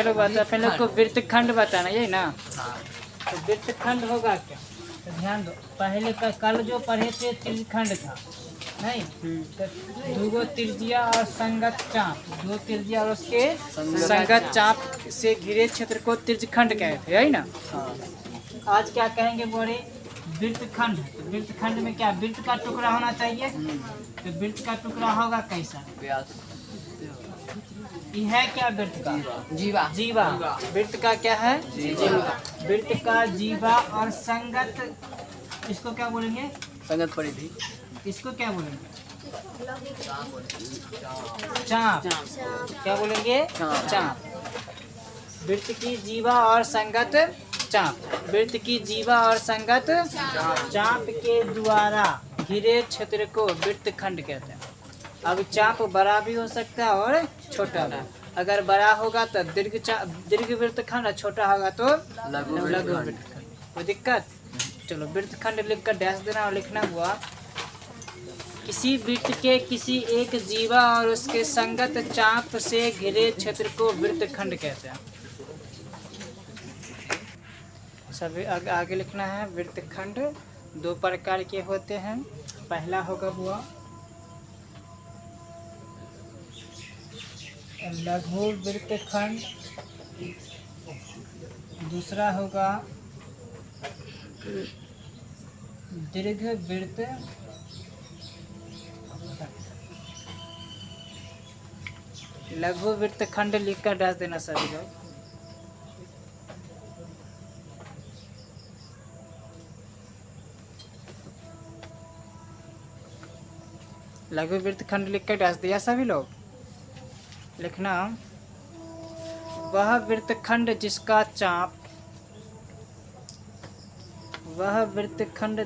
चलो बता, अपन लोग को वृत्तखंड बताना, यही ना। तो वृत्तखंड होगा क्या, तो ध्यान दो। पहले का कल जो पढ़े थे त्रिखंड था, नहीं तो दूगो त्रिज्या और संगत चाप, दो त्रिज्या और उसके संगत चाप से घिरे क्षेत्र को त्रिज्यखंड कहते हैं, यही ना। आज क्या कहेंगे बोले, वृत्तखंड। तो वृत्तखंड में क्या वृत्त का टुकड़ा होना चाहिए, तो वृत्त का टुकड़ा होगा कैसा, ये है क्या वृत्त का जीवा, जीवा वृत्त का क्या है, जीवा। वृत्त का जीवा और संगत, इसको क्या बोलेंगे, संगत परिधि, इसको क्या बोलेंगे, चाप। क्या बोलेंगे, चाप। वृत्त की जीवा और संगत चाप, वृत्त की जीवा और संगत चाप के द्वारा घिरे क्षेत्र को वृत्तखंड कहते हैं। अब चाप बड़ा भी हो सकता है और छोटा भी। अगर बड़ा होगा तो दीर्घ वृत्तखंड, और छोटा होगा तो लघु वृत्तखंड। कोई दिक्कत। चलो वृत्तखंड लिखकर डैश देना और लिखना हुआ, किसी वृत्त के किसी एक जीवा और उसके संगत चाप से घिरे क्षेत्र को वृत्तखंड कहते हैं। सभी आगे लिखना है। वृत्तखंड दो प्रकार के होते हैं। पहला होगा हुआ लघु वृत्तखंड, दूसरा होगा दीर्घ वृत्त। लघु वृत्तखंड लिखकर डाल देना सभी लोग। लघु वृत्तखंड लिखकर डाल दिया सभी लोग। लिखना, वह वृत्तखंड जिसका चाप, वह वृत्तखंड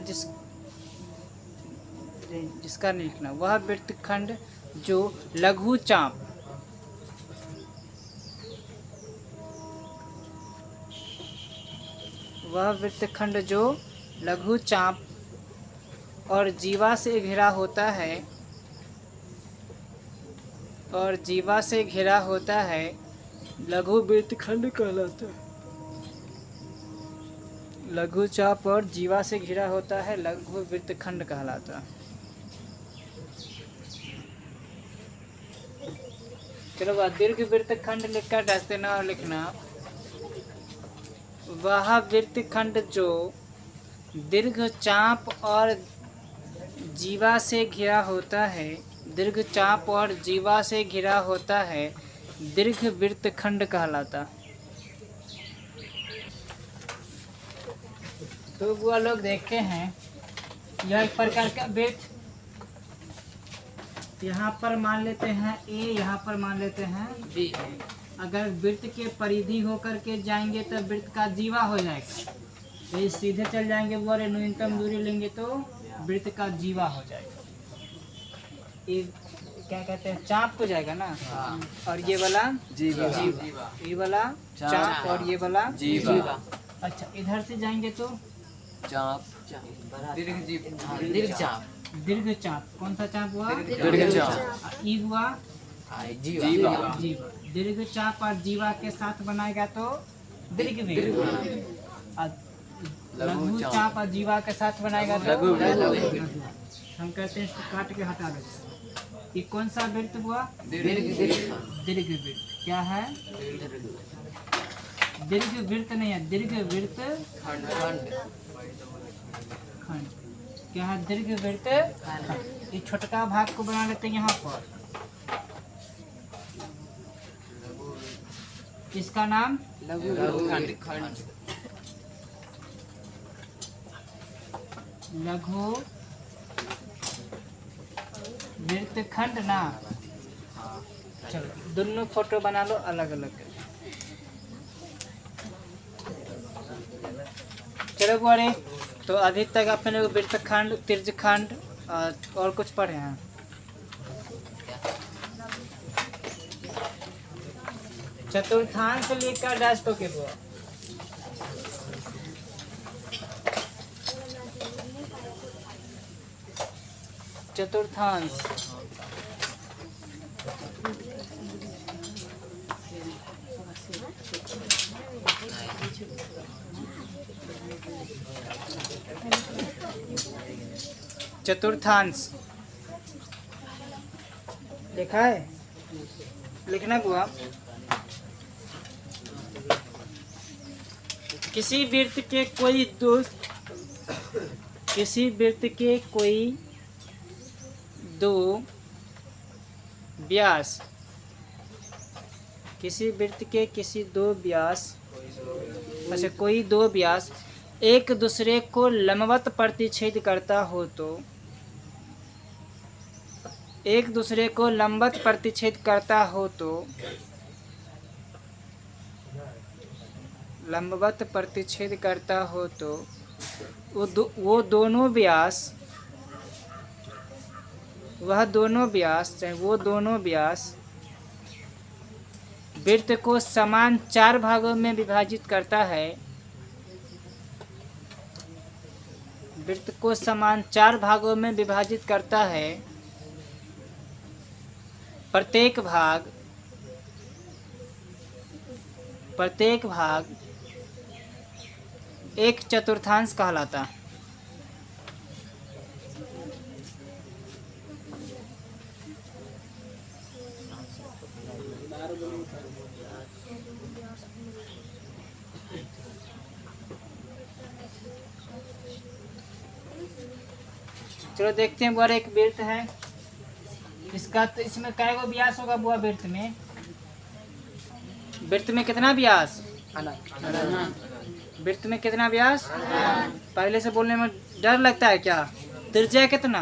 जिसका नहीं लिखना, वह वृत्तखंड जो लघु चाप, वह वृत्तखंड जो लघु चाप और जीवा से घिरा होता है, और जीवा से घिरा होता है, लघु वृत्तखंड कहलाता है। लघु चाप और जीवा से घिरा होता है, लघु वृत्तखंड कहलाता है। चलो बात, दीर्घ वृत्तखंड लिखकर डाल देना और लिखना, वह वृत्तखंड जो दीर्घ चाप और जीवा से घिरा होता है, दीर्घ चाप और जीवा से घिरा होता है, दीर्घ वृत्तखंड कहलाता। तो वो लोग देखे हैं, यह एक प्रकार का वृत्त, यहाँ पर मान लेते हैं ए, यहाँ पर मान लेते हैं बी। अगर वृत्त के परिधि होकर के जाएंगे तो वृत्त का जीवा हो जाएगा। तो सीधे चल जाएंगे वो न्यूनतम दूरी लेंगे तो वृत्त का जीवा हो जाएगा। ये क्या कहते हैं, चाप हो जाएगा ना। और ये वाला जीवा, ये वाला चाप और ये वाला जीवा। अच्छा, इधर से जाएंगे तो चाप, दीर्घ चाप, दीर्घ चाप। कौन सा चाप हुआ, दीर्घ चाप। ई हुआ जीवा, जीवा। दीर्घ चाप और जीवा के साथ बनाएगा तो दीर्घ वृत्त। लघु चाप और जीवा के साथ बनाएगा तो लघु वृत्त। हम कहते हैं इसको काट के हटा देते हैं। ये कौन सा वृत्त हुआ, दीर्घ वृत्त। क्या है, दीर्घ वृत्त नहीं है, दीर्घ वृत्त खंड। क्या है, दीर्घ वृत्त। ये छोटका भाग को बना लेते हैं यहाँ पर, इसका नाम लघु खंड। लघु वृत्तखंड ना। चलो दोनों फोटो बना लो अलग अलग। चलो बोले, तो अभी तक अपने लोग वृत्तखंड, त्रिज्यखंड और कुछ पढ़े हैं। चतुर्थांश लेकर डास्टो के वो चतुर्थांश, चतुर्थांश लिखा है, लिखना बुआ। किसी वृत्त के कोई दो व्यास, किसी वृत्त के कोई दो व्यास एक दूसरे को लंबवत प्रतिच्छेद करता हो तो, एक दूसरे को लंबवत प्रतिच्छेद करता हो तो, लंबवत प्रतिच्छेद करता हो तो वो दोनों व्यास, वह दोनों व्यास, चाहे वो दोनों व्यास वृत्त को समान 4 भागों में विभाजित करता है, वृत्त को समान 4 भागों में विभाजित करता है। प्रत्येक भाग एक चतुर्थांश कहलाता है। चलो देखते हैं बुआ, एक वृत्त है, इसका तो इसमें कै गो व्यास होगा बुआ? वृत्त में कितना व्यास? वृत्त में कितना व्यास? पहले से बोलने में डर लगता है क्या? त्रिज्या कितना?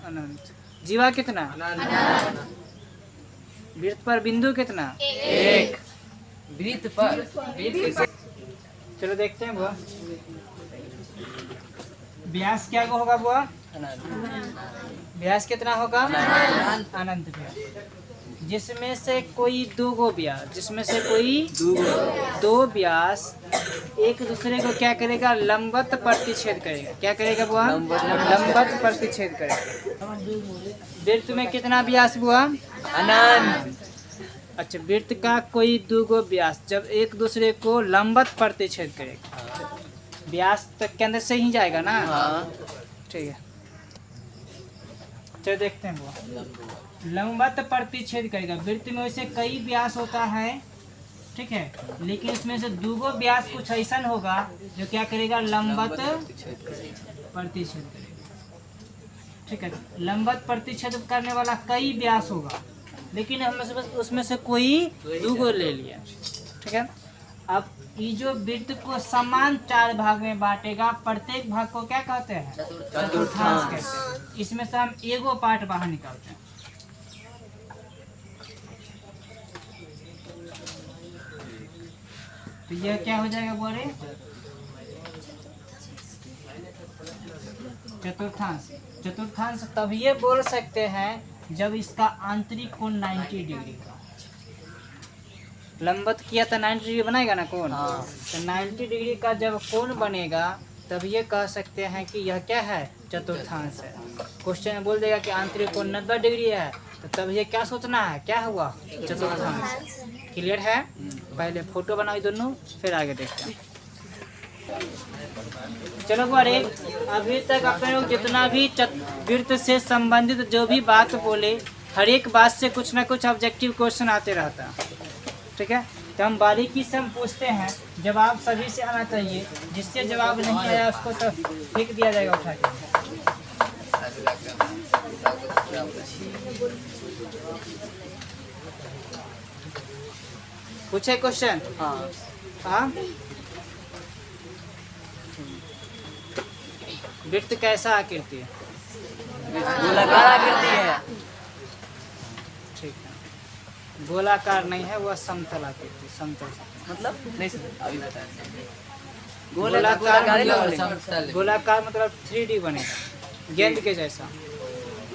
अनंत। जीवा कितना? वृत्त पर बिंदु कितना? एक। वृत्त पर चलो देखते हैं बुआ, व्यास क्या होगा बुआ? व्यास कितना होगा? अनंत व्यास। जिसमें से कोई दो व्यास एक दूसरे को क्या करेगा? लंबवत प्रतिच्छेद करेगा। क्या करेगा बुआ? लंबवत प्रतिच्छेद करेगा। वृत्त में कितना व्यास बुआ? अनंत। अच्छा, वृत्त का कोई दो व्यास जब एक दूसरे को लंबवत प्रतिच्छेद करेगा, व्यास तक के अंदर से ही जाएगा ना? ठीक है, चलो देखते हैं बुआ। लंबवत प्रतिच्छेद करेगा। वृत्त में वैसे कई व्यास होता है, ठीक है, लेकिन इसमें से दो व्यास कुछ ऐसा होगा जो क्या करेगा? लंबवत प्रतिच्छेद करेगा। ठीक है, लंबवत प्रतिच्छेद करने वाला कई व्यास होगा, लेकिन हम उसमें से कोई दो ले लिया। ठीक है, अब ये जो वृत्त को समान 4 भाग में बांटेगा, प्रत्येक भाग को क्या कहते हैं? चतुर्थांश कहते हैं। इसमें से हम एगो पार्ट बाहर निकालते हैं। तो यह क्या हो जाएगा बोले? चतुर्थांश। चतुर्थांश तब ये बोल सकते हैं जब इसका आंतरिक कोण 90 डिग्री का। लंबवत किया तो 90 डिग्री बनाएगा ना कोण? तो 90 डिग्री का जब कोण बनेगा तब ये कह सकते हैं कि यह क्या है? चतुर्थांश है। क्वेश्चन में बोल देगा कि आंतरिक कोण 90 डिग्री है, तो तब ये क्या सोचना है? क्या हुआ? चतुर्थांश। क्लियर है? पहले फोटो बनाओ दोनों, फिर आगे देखते हैं। चलो अरे अभी तक अपने लोग जितना भी वृत्त से संबंधित जो भी बात बोले, हर एक बात से कुछ ना कुछ ऑब्जेक्टिव क्वेश्चन आते रहता है। ठीक है, तो हम बारीकी से हम पूछते हैं, जवाब सभी से आना चाहिए। जिससे जवाब नहीं आया उसको तो फेंक दिया जाएगा उठा के। पूछे क्वेश्चन? हाँ। वृत्त कैसा आकृति है? गोलाकार आकृति है। ठीक है, गोलाकार नहीं है, वह समतल आकृति। समतल मतलब नहीं अभी बताया। गोलाकार मतलब 3D बनेगा, गेंद के जैसा।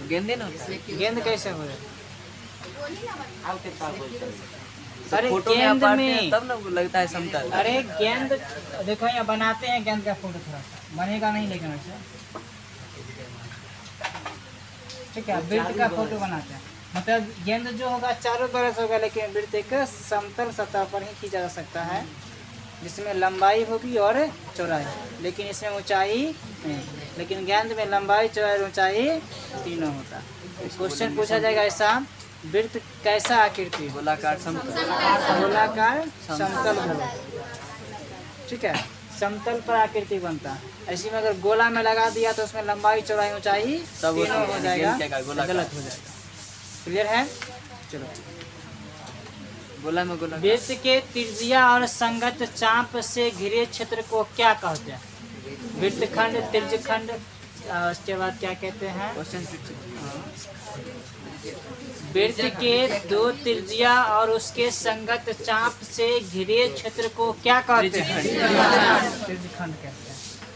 गेंदे ना? गेंद कैसे हो जाए? अरे फोटो गेंद में तब ना लगता है समतल। अरे गेंद देखो, यहाँ बनाते हैं गेंद का फोटो, थोड़ा सा बनेगा नहीं लेकिन वैसे। ठीक है, वृत्त का फोटो बनाते हैं। मतलब गेंद जो होगा चारों तरफ होगा, लेकिन वृत्त एक समतल सतह पर ही खींचा जा सकता है, जिसमें लंबाई होगी और चौड़ाई, लेकिन इसमें ऊंचाई नहीं। लेकिन गेंद में लंबाई, चौड़ाई और ऊंचाई तीनों होता। क्वेश्चन पूछा जाएगा ऐसा, वृत्त कैसा आकृति? गोलाकार समतल। गोलाकार समतल गोला, ठीक है, समतल पर आकृति बनता है। ऐसे में अगर गोला में लगा दिया तो उसमें लंबाई, चौड़ाई, ऊंचाई तीनों हो जाएगा, गलत हो जाएगा। क्लियर है? चलो, गोला में गोला। वृत्त के त्रिज्या और संगत चाप से घिरे क्षेत्र को क्या कहते हैं? वृत्तखंड, त्रिज्यखंड, उसके बाद क्या कहते हैं? क्वेश्चन वृत्त के दो त्रिज्या और उसके संगत चाप से घिरे क्षेत्र को क्या कहते हैं? त्रिज्यखंड कहते हैं।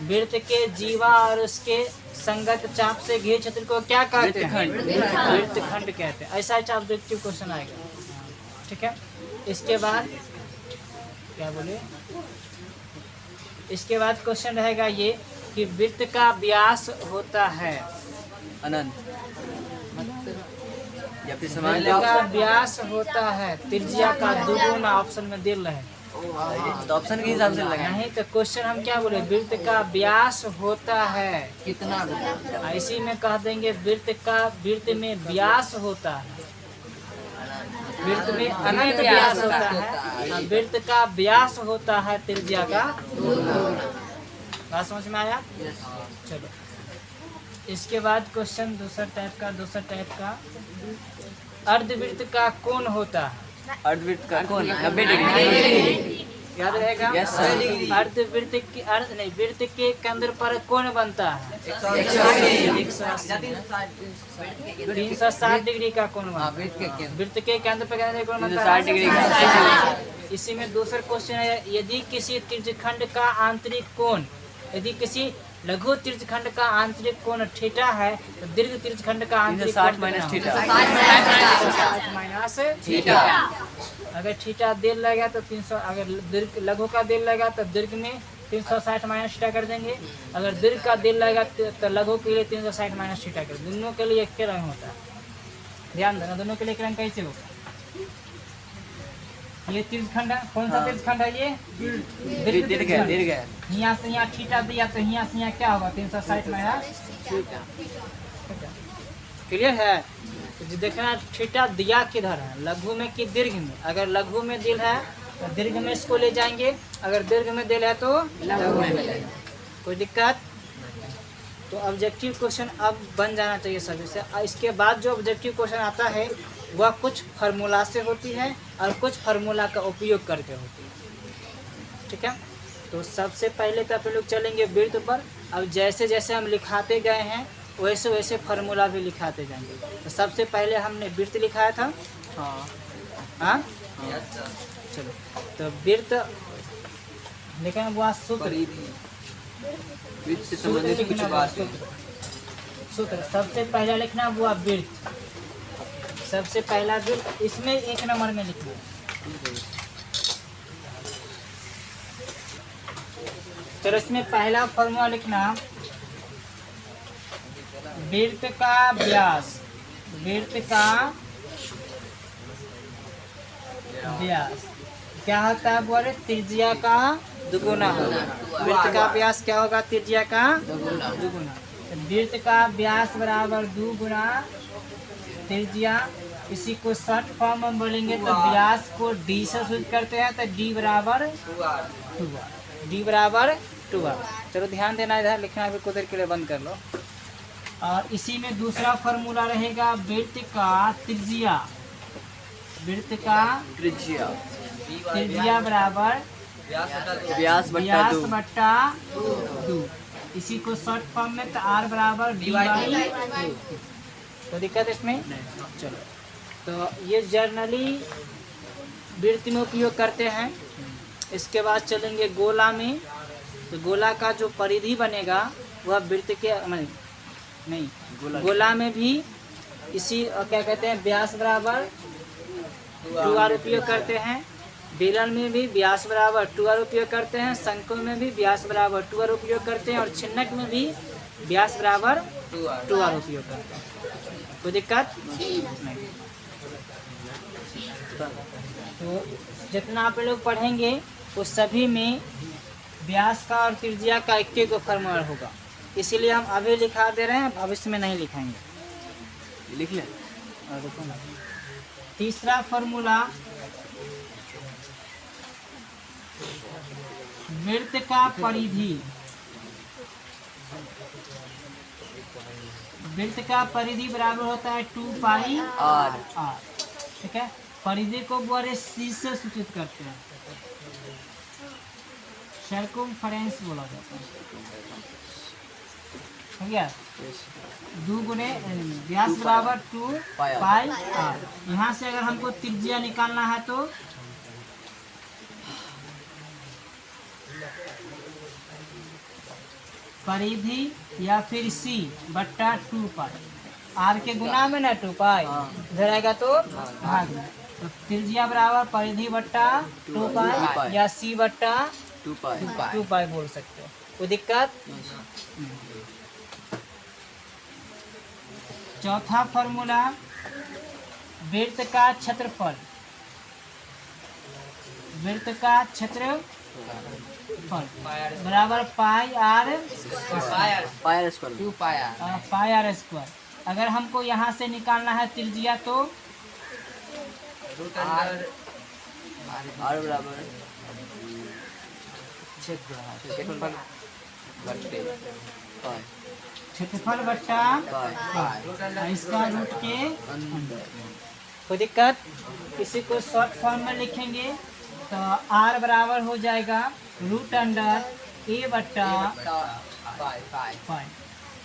वृत्त के जीवा और उसके संगत चाप से घिरे क्षेत्र को क्या कहते हैं? वृत्तखंड कहते हैं। ऐसा ऑब्जेक्टिव क्वेश्चन आएगा, ठीक है। इसके बाद क्या बोले, इसके बाद क्वेश्चन रहेगा ये कि वृत्त का व्यास होता है अनंत या फिर समान। वृत्त का व्यास होता है त्रिज्या का दुगुना, ऑप्शन में दिल है तो ऑप्शन के हिसाब से लगा नहीं, तो क्वेश्चन हम क्या बोले, वृत्त का व्यास होता है कितना। इसी में कह देंगे वृत्त में व्यास होता है, वृत्त में अनंत व्यास होता है, वृत्त का व्यास होता है त्रिज्या का। बात समझ में आया? चलो, इसके बाद क्वेश्चन दूसरा टाइप का अर्धवृत्त का कोण होता है। अर्धवृत्त का कोण 90 डिग्री। याद रहेगा? Yes, sir. अर्धवृत्त की अर्ध नहीं, वृत्त के केंद्र पर कोण बनता है 360 डिग्री का कोण बनता है। वृत्त के केंद्र पर कोण बनता है 360 डिग्री। इसी में दूसरा क्वेश्चन है, यदि किसी त्रिज्यखंड का आंतरिक कोण, यदि किसी लघु त्रिज्यखंड का आंतरिक कोण थीटा है तो दीर्घ त्रिज्यखंड का आंतरिक 360 माइनस थीटा। 360 minus theta. अगर थीटा दिल लगा तो 300, अगर दीर्घ लघु का दिल लगा तो दीर्घ में 360 माइनस थीटा कर देंगे। अगर दीर्घ का दिल लगा तो लघु के लिए 360 माइनस थीटा कर, दोनों के लिए एक के रंग होता है। ध्यान देना, दोनों के लिए एक रंग कैसे होगा। ये त्रिज्यखंड है, कौन सा त्रिज्यखंड है? ये दीर्घ है। यहाँ से यहाँ थीटा दिया तो यहाँ से यहाँ क्या होगा 360 माइनस थीटा। क्लियर है? तो देखना थीटा दिया किधर है, लघु में कि दीर्घ में। अगर लघु में दिल है तो दीर्घ में इसको ले जाएंगे, अगर दीर्घ में दिल है तो लघु में। कोई दिक्कत? तो ऑब्जेक्टिव क्वेश्चन अब बन जाना चाहिए सभी से। इसके बाद जो ऑब्जेक्टिव क्वेश्चन आता है वह कुछ फार्मूला से होती है और कुछ फार्मूला का उपयोग करके होती है, ठीक है। तो सबसे पहले तो आप लोग चलेंगे वृत्त पर। अब जैसे जैसे हम लिखाते गए हैं वैसे वैसे फार्मूला भी लिखाते जाएंगे। तो सबसे पहले हमने वृत्त लिखाया था, हाँ चलो। तो वृत्त लिखना हुआ सूत्र, सूत्र सबसे पहला लिखना हुआ वृत्त, सबसे पहला वृत्त इसमें 1 नंबर में लिखना। चलो, इसमें पहला फॉर्मूला लिखना, वृत्त का व्यास, वृत्त का व्यास क्या होता है बोले, त्रिज्या का दुगुना होगा। वृत्त का व्यास क्या होगा, त्रिज्या का दुगुना। वृत्त का व्यास बराबर 2 गुना त्रिज्या। इसी को शॉर्ट फॉर्म में बोलेंगे तो व्यास को d से सूचित करते हैं, तो d बराबर 2r, d बराबर 2r। चलो ध्यान देना, इधर लिखना भी कुछ देर के लिए बंद कर लो। और इसी में दूसरा फार्मूला रहेगा वृत्त का त्रिज्या, वृत्त का त्रिज्या बराबर व्यास बट्टा 2। इसी को शॉर्ट फॉर्म में तो r बराबर d/2। तो दिक्कत इसमें? चलो, तो ये जर्नली वृत्त में उपयोग करते हैं। इसके बाद चलेंगे गोला में। तो गोला का जो परिधि बनेगा वह वृत्त के नहीं, गोला में भी इसी क्या कहते हैं, व्यास बराबर 2r उपयोग करते हैं। बेलन में भी व्यास बराबर 2r उपयोग करते हैं। शंकु में भी व्यास बराबर 2r उपयोग करते हैं। और छिन्नक में भी व्यास बराबर 2r उपयोग करते हैं। कोई दिक्कत नहीं। तो जितना आप लोग पढ़ेंगे उस सभी में व्यास का और त्रिज्या का एक एक फॉर्मूला होगा, इसीलिए हम अभी लिखा दे रहे हैं, भविष्य में नहीं लिखाएंगे। लिख ले। और देखो ना, तीसरा फॉर्मूला वृत्त का परिधि। वृत्त का परिधि बराबर होता है 2 पाई आर। ठीक है, परिधि को बड़े सी से सूचित करते हैं, सर्कमफेरेंस बोला जाता है। हो गया, 2 गुणे व्यास बराबर 2 पाई आर। यहाँ से अगर हमको त्रिज्या निकालना है तो परिधि या फिर सी बट्टा 2 पाई, आर के गुना में ना 2 पाई इधर आएगा तो भाग में, तो त्रिज्या बराबर परिधि बट्टा 2 पाई या सी बट्टा 2 पाई। 2 पाई बोल सकते हो, कोई दिक्कत। चौथा फॉर्मूला वृत्त का क्षेत्रफल। वृत्त का क्षेत्रफल बराबर pi r square. 2 pi r. Pi r square. अगर हमको यहाँ से निकालना है त्रिज्या तो आर बराबर क्षेत्रफल बट्टा पाई, इसका रूट के अंदर। कोई दिक्कत। इसी को शॉर्ट फॉर्म में लिखेंगे तो आर बराबर हो जाएगा रूट अंडर ए बट्टा पाई।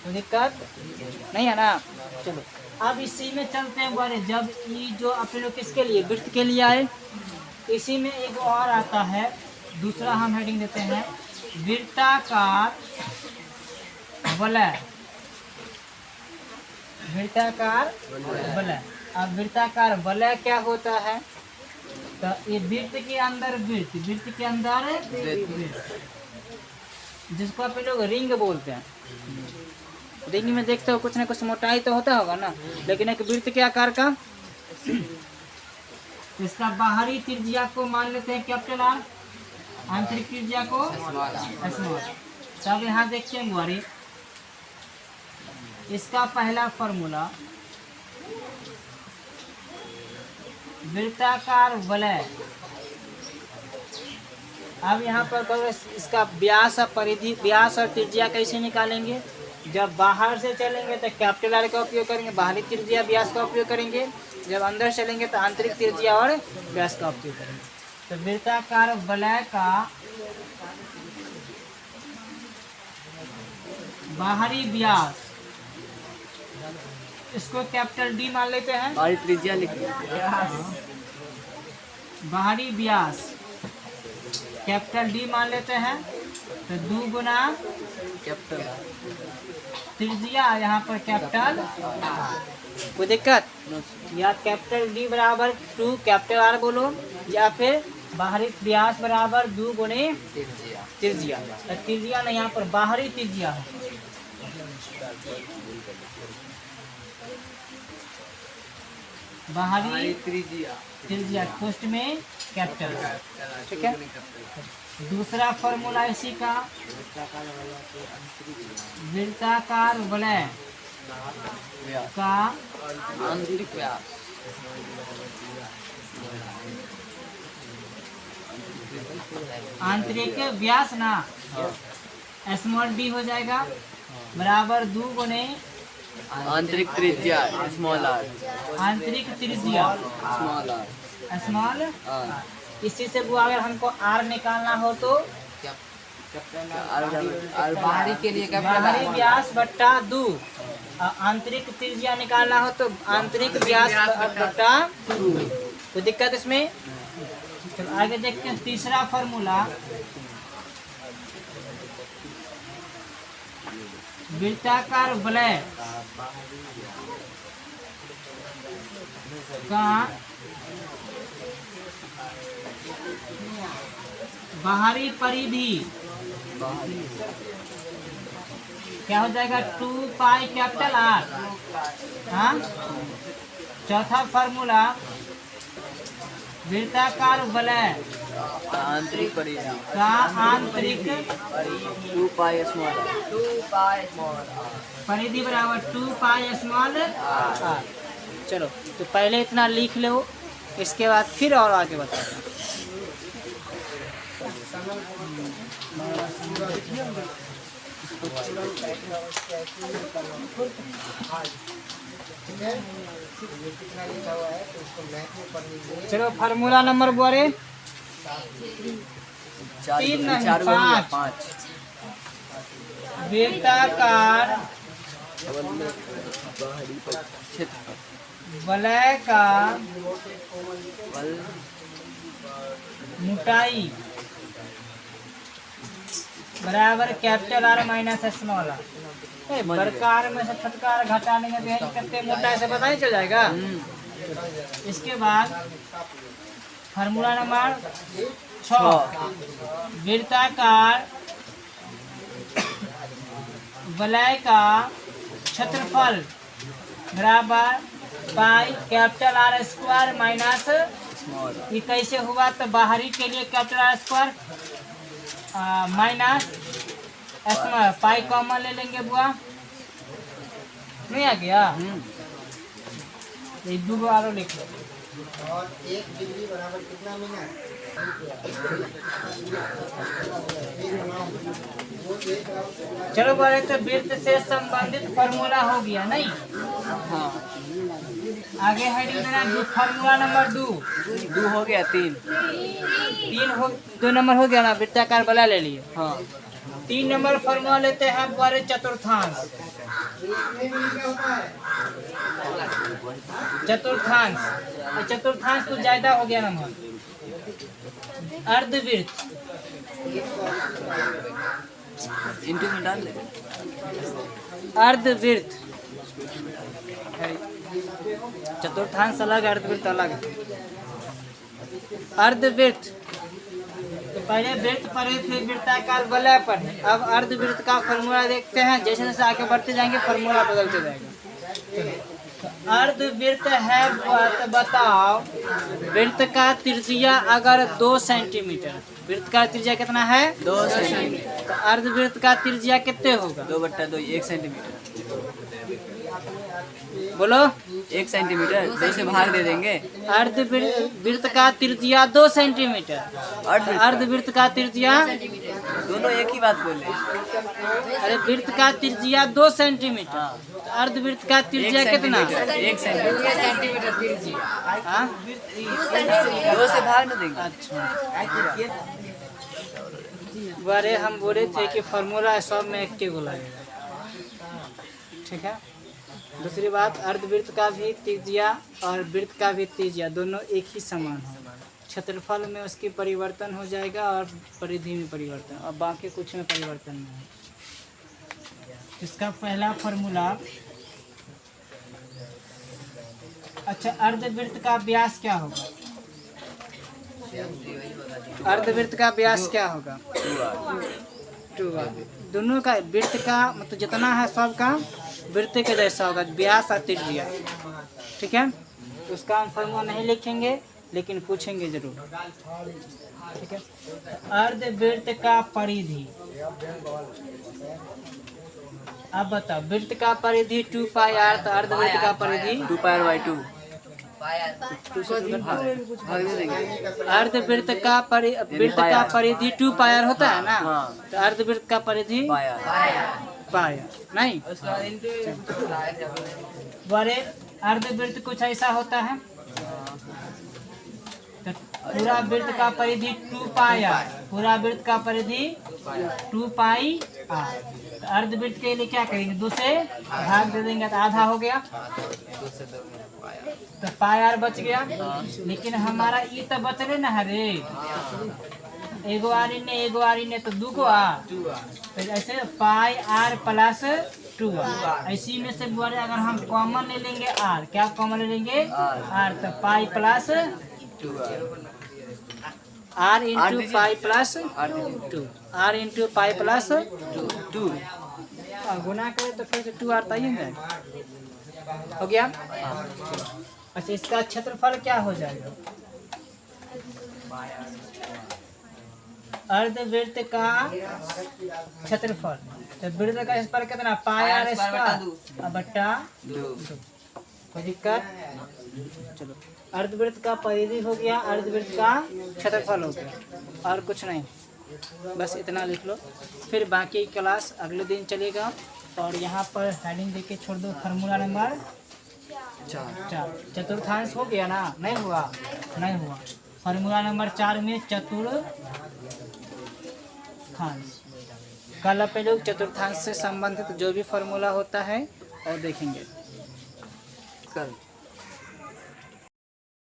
कोई दिक्कत नहीं है ना। चलो अब इसी में चलते हैं बड़े, जब ये जो अपने लोग किसके लिए वृत्त के लिए आए, इसी में एक और आता है, दूसरा हम हेडिंग देते हैं वृत्ताकार वलय। वृत्ताकार वलय। अब वृत्ताकार वलय क्या होता है, तो ये वृत्त के अंदर वृत्त, वृत्त के अंदर वृत्त, जिसको आप लोग रिंग बोलते हैं। रिंग में देखते हो कुछ ना कुछ मोटाई तो होता होगा ना, लेकिन एक वृत्त के आकार का। इसका बाहरी त्रिज्या को मान लेते हैं कैपिटल आर, आंतरिक त्रिज्या को स्मॉल। तब यहाँ देखते हैं गुआरी, इसका पहला फॉर्मूला वृत्ताकार वलय। अब यहाँ पर इसका व्यास और परिधि, व्यास और त्रिज्या कैसे निकालेंगे। जब बाहर से चलेंगे तो कैपिटल आर का उपयोग करेंगे, बाहरी त्रिज्या व्यास का उपयोग करेंगे। जब अंदर चलेंगे तो आंतरिक त्रिज्या और व्यास का उपयोग करेंगे। तो वृत्ताकार वलय का बाहरी व्यास, इसको कैपिटल डी मान लेते हैं। बाहरी त्रिज्या लिखिए। बाहरी व्यास कैपिटल डी मान लेते हैं, तो 2 गुना कैपिटल त्रिज्या, यहाँ पर कैपिटल। कोई दिक्कत, या कैपिटल डी बराबर 2 कैपिटल आर बोलो, या फिर बाहरी व्यास बराबर 2 गुने त्रिज्या। त्रिज्या नहीं, यहाँ पर बाहरी त्रिज्या है। बाहरी त्रिज्या पोस्ट में कैपिटल, ठीक है। दूसरा फॉर्मूला इसी का वृत्ताकार वलय का आंतरिक व्यास। आंतरिक व्यास ना स्मॉल डी हो जाएगा बराबर 2 गुने आंतरिक त्रिज्या स्मॉल आर। आंतरिक त्रिज्या स्मॉल आर। स्मॉल। इसी से वो अगर हमको आर निकालना हो तो बाहरी के लिए बाहरी व्यास बट्टा 2, आंतरिक त्रिज्या निकालना हो तो आंतरिक व्यास बट्टा 2। कोई दिक्कत इसमें। चलो आगे देखते हैं तीसरा फॉर्मूला वृत्ताकार वलय का बाहरी परिधि क्या हो जाएगा 2 पाई कैपिटल आर हाँ, चौथा फार्मूला वृत्ताकार वलय आंतरिक परिधि का आंतरिक 2 पाई स्मॉल परिधि बराबर 2 पाई स्मॉल आर। चलो तो पहले इतना लिख लो, इसके बाद फिर और आगे बताते हैं। चलो फार्मूला नंबर बोले 3 नहीं 5। वृत्ताकार वलय का मोटाई बराबर capital R minus small R. बड़का आर में से छोटका आर घटा लेंगे तो यही कितने मोटाई से पता ही चल जाएगा। इसके बाद फार्मूला नंबर 6 वृत्ताकार वलय का क्षेत्रफल बराबर pi capital R square minus ये कैसे हुआ तो बाहरी के लिए capital R square minus small pi common ले लेंगे बुआ, नहीं आ गया। ये दो आरो लिख लो। और 1 डिग्री बराबर कितना मिनट? चलो बोले तो वृत्त से संबंधित फार्मूला हो गया नहीं। हाँ आगे है फार्मूला नंबर 2 हो गया 3 हो 2 नंबर हो गया ना, वृत्ताकार वलय ले लिए। हाँ 3 नंबर फार्मूला लेते हैं द्वारे चतुर्थांश। चतुर्थांश तो ज्यादा हो गया नंबर। अर्धवृत्त इंटू में डाल ले। अर्धवृत्त चतुर्थांश अलग, अर्धवृत्त अलग। अर्धवृत्त तो पहले वृत्त पढ़े फिर वृत्ताकार वलय पढ़े, अब अर्धवृत्त का फॉर्मूला देखते हैं। जैसे जैसे आगे बढ़ते जाएंगे फॉर्मूला बदलते जाएगा। तो अर्धवृत्त है तो बताओ वृत्त का त्रिज्या अगर 2 सेंटीमीटर, वृत्त का त्रिज्या कितना है 2 सेंटीमीटर, तो अर्धवृत्त का त्रिज्या कितने होगा 2/2 1 सेंटीमीटर। बोलो 1 सेंटीमीटर 2 से भाग दे देंगे। अर्धवृत्त का त्रिज्या 2 सेंटीमीटर, अर्धवृत्त का त्रिज्या दोनों एक ही बात बोल रहे। अरे वृत्त का त्रिज्या 2 सेंटीमीटर, तो अर्धवृत्त का त्रिज्या कितना 1 सेंटीमीटर त्रिज्या। हाँ 2 से भाग न देंगे। अच्छा बारे हम बोले थे कि फार्मूला सब में एक के गोला लगेगा, ठीक है। दूसरी बात अर्धवृत्त का भी त्रिज्या और वृत्त का भी त्रिज्या दोनों एक ही समान होगा। क्षेत्रफल में उसकी परिवर्तन हो जाएगा और परिधि में परिवर्तन, और बाकी कुछ में परिवर्तन नहीं है। इसका पहला फार्मूला। अच्छा अर्धवृत्त का व्यास क्या होगा? अर्धवृत्त का व्यास क्या होगा 2r। दोनों का वृत्त का मतलब जितना है सबका वृत्त के जैसा होगा, व्यास और त्रिज्या, ठीक है। उसका हम फॉर्मूला नहीं लिखेंगे लेकिन पूछेंगे जरूर, ठीक है। अर्धवृत्त का परिधि, अब बताओ वृत्त का परिधि 2 पाई r, तो अर्धवृत्त का परिधि 2 पाई r/2 भाग दे देंगे। अर्धवृत्त का परिधि 2 पाई r होता है ना, तो अर्धवृत्त का परिधि पाया नहीं। बड़े अर्धवृत्त कुछ ऐसा होता है, तो पूरा वृत्त का परिधि 2 पाई r, पूरा वृत्त का परिधि 2 पाई r। तो अर्धवृत्त के लिए क्या करेंगे 2 से भाग दे देंगे तो आधा हो गया, तो पाई r बच गया। लेकिन हमारा ये तो बचले ना है रे, एगो आर ने तो 2 आ, तो ऐसे पाई r प्लस 2r। इसी में से बोले अगर हम कॉमन ले लेंगे r, क्या कॉमन ले लेंगे r, तो pi plus 2r, r into pi plus 2, r into pi plus 2 गुना करें तो फिर 2r तय हो जाएगा। हो गया। अच्छा, इसका क्षेत्रफल क्या हो जाएगा? अर्धवृत्त का क्षेत्रफल, तो वृत्त का क्षेत्रफल कितना? पाई आर स्क्वायर बट्टा 2। कोई दिक्कत? चलो, अर्धवृत्त का परिधि हो गया, अर्धवृत्त का क्षेत्रफल हो गया, और कुछ नहीं, बस इतना लिख लो। फिर बाकी क्लास अगले दिन चलेगा। और यहाँ पर हेडिंग देके छोड़ दो, फार्मूला नंबर 4। चतुर्थांश हो गया ना? नहीं हुआ? नहीं हुआ। फार्मूला नंबर 4 में चतुर्थांश, कल पे लोग चतुर्थांश से संबंधित जो भी फार्मूला होता है और देखेंगे कल।